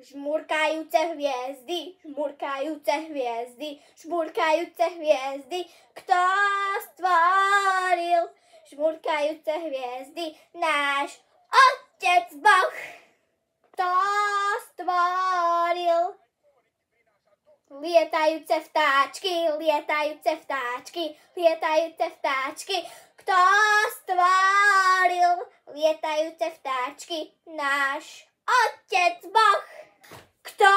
Žmurkajúce hviezdy, žmurkajúce hviezdy, žmurkajúce hviezdy. Kto stvoril žmurkajúce hviezdy? Náš Otec Boh. Kto stvoril lietajúce vtáčky, lietajúce vtáčky, lietajúce vtáčky? Kto stvoril lietajúce vtáčky? Náš Otec Boh. Kto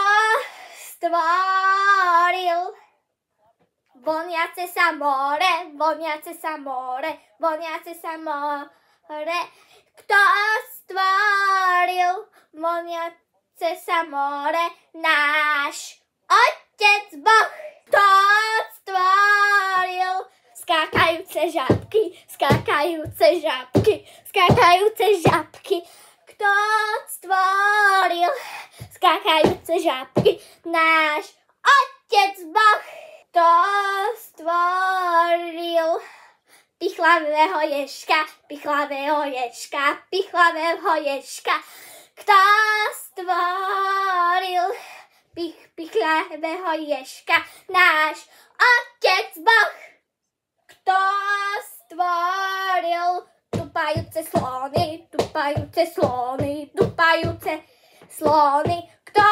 stvoril voniace sa more, voniace sa more, voniace sa more? Kto stvoril voniace sa more? Náš Otec Boh. Kto stvoril skákajúce žabky, skákajúce žabky, skákajúce žabky? Kto stvoril skákajúce žabky? Náš Otec Boh. Kto stvoril pichlavého ježka, pichlavého ježka, pichlavého ježka? Kto stvoril pichlavého ježka? Náš Otec Boh. Kto stvoril tupajúce slony, tupajúce slony, tupajúce slony? Kto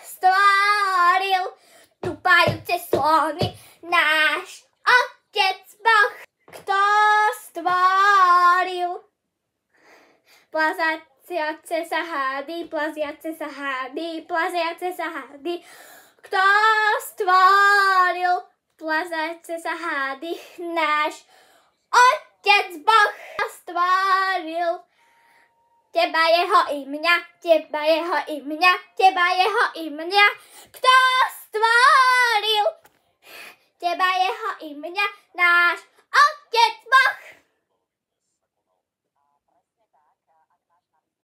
stvoril tupajúce slony? Náš Otec Boh. Kto stvoril plaziace sa hady, plaziace sa hady, plaziace sa hady? Kto stvoril plaziace sa hady? Náš Otec Boh. Stvoril teba, jeho i mňa, teba, jeho i mňa, teba, jeho i mňa? Kto stvoril teba, jeho i mňa? Náš